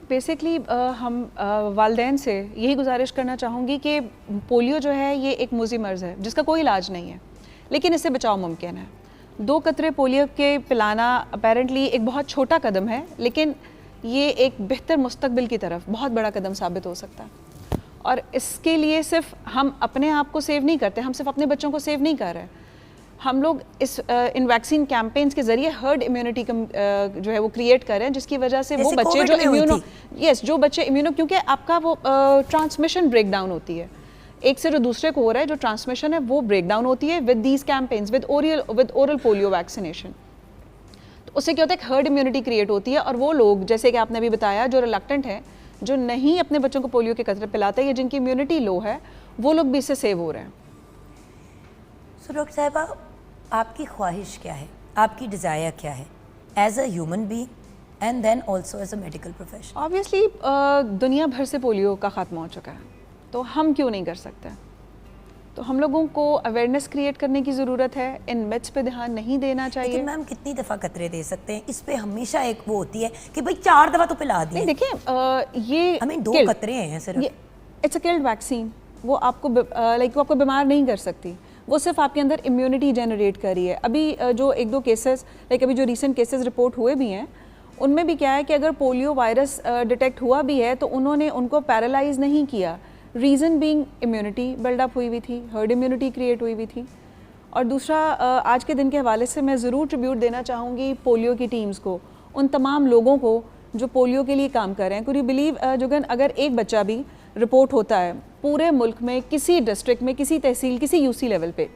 Basically हम वालिदैन से यही गुजारिश करना चाहूँगी कि पोलियो जो है ये एक मुज़ी मर्ज़ है जिसका कोई इलाज नहीं है, लेकिन इससे बचाव मुमकिन है। 2 कतरे पोलियो के पिलाना अपेरेंटली एक बहुत छोटा कदम है, लेकिन ये एक बेहतर मुस्तकबिल की तरफ बहुत बड़ा कदम साबित हो सकता है। और इसके लिए सिर्फ हम अपने आप को सेव नहीं करते, हम सिर्फ अपने बच्चों को सेव नहीं कर रहे, हम लोग इस इन वैक्सीन कैंपेन्स के जरिए हर्ड इम्यूनिटी जो है वो क्रिएट कर रहे हैं, जिसकी वजह से वो बच्चे जो जो बच्चे इम्यूनो, क्योंकि आपका वो ट्रांसमिशन ब्रेक डाउन होती है, एक से जो दूसरे को हो रहा है, जो ट्रांसमिशन है वो ब्रेक डाउन होती है with these campaigns, with oral polio vaccination. तो उससे क्या होता है, एक हर्ड इम्यूनिटी क्रिएट होती है, और वो लोग जैसे कि आपने अभी बताया जो रिलक्टेंट है, जो नहीं अपने बच्चों को पोलियो के कतरे पिलाते या जिनकी इम्यूनिटी लो है, वो लोग भी इससे सेव हो रहे हैं। सो डॉक्टर साहिबा, आपकी ख्वाहिश क्या है, आपकी डिज़ायर क्या है as a human being and then also as a medical professional? Obviously दुनिया भर से पोलियो का खात्मा हो चुका है, तो हम क्यों नहीं कर सकते? तो हम लोगों को अवेयरनेस क्रिएट करने की ज़रूरत है, इन मिथ्स पे ध्यान नहीं देना चाहिए। लेकिन मैम कितनी दफ़ा कतरे दे सकते हैं? इस पे हमेशा एक वो होती है कि भाई 4 दफ़ा तो पिला दिए। नहीं देखिए, ये हमें 2 कतरे हैं सिर्फ, इट्स अ किल्ड वैक्सीन, वो आपको वो आपको बीमार नहीं कर सकती, वो सिर्फ आपके अंदर इम्यूनिटी जनरेट कर रही है। अभी जो 1-2 केसेस, अभी जो रिसेंट केसेस रिपोर्ट हुए भी हैं, उनमें भी क्या है कि अगर पोलियो वायरस डिटेक्ट हुआ भी है तो उन्होंने उनको पैरालाइज नहीं किया, रीज़न बीइंग इम्यूनिटी बिल्डअप हुई हुई थी, हर्ड इम्यूनिटी क्रिएट हुई हुई थी। और दूसरा, आज के दिन के हवाले से मैं ज़रूर ट्रिब्यूट देना चाहूँगी पोलियो की टीम्स को, उन तमाम लोगों को जो पोलियो के लिए काम कर रहे हैं। कुड यू बिलीव जुगन, अगर एक बच्चा भी रिपोर्ट होता है पूरे मुल्क में, किसी डिस्ट्रिक्ट में, किसी तहसील, किसी यूसी लेवल पे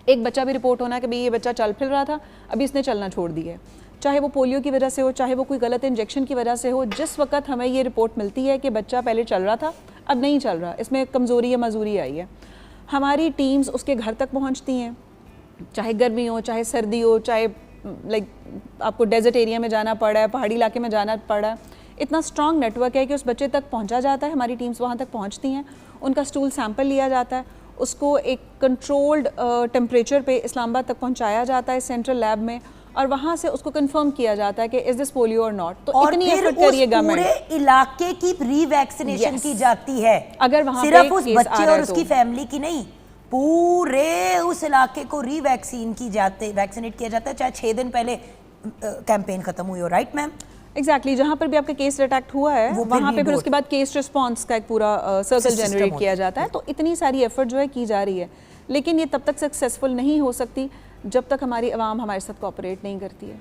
एक बच्चा भी रिपोर्ट होना कि भाई ये बच्चा चल फिर रहा था, अभी इसने चलना छोड़ दिया है, चाहे वो पोलियो की वजह से हो, चाहे वो कोई गलत इंजेक्शन की वजह से हो, जिस वक्त हमें ये रिपोर्ट मिलती है कि बच्चा पहले चल रहा था अब नहीं चल रहा, इसमें कमज़ोरी या मजूरी आई है, हमारी टीम्स उसके घर तक पहुँचती हैं, चाहे गर्मी हो, चाहे सर्दी हो, चाहे आपको डेजर्ट एरिया में जाना पड़ा है, पहाड़ी इलाके में जाना पड़ा है, इतना स्ट्रॉन्ग नेटवर्क है कि उस बच्चे तक पहुंचा जाता है, हमारी टीम्स वहाँ तक पहुँचती हैं, उनका स्टूल सैंपल लिया जाता है, उसको एक कंट्रोल्ड टेम्परेचर पे इस्लामाबाद तक पहुँचाया जाता है सेंट्रल लैब में, और वहाँ से उसको कंफर्म किया जाता है कि इज दिस पोलियो और नॉट। तो इतनी एफर्ट करिएगा, पूरे इलाके की रीवैक्सीनेशन की जाती है, अगर वहाँ सिर्फ उस बच्चे और उसकी फैमिली की नहीं, पूरे उस इलाके को वैक्सीनेट किया जाता है, चाहे 6 दिन पहले कैंपेन खत्म हुई हो। Right ma'am? एग्जैक्टली, जहाँ पर भी आपका केस डिटेक्ट हुआ है वहाँ पे फिर उसके बाद केस रिस्पांस का एक पूरा सर्कल जनरेट किया जाता है। तो इतनी सारी एफर्ट जो है की जा रही है, लेकिन ये तब तक सक्सेसफुल नहीं हो सकती जब तक हमारी आवाम हमारे साथ कोऑपरेट नहीं करती है।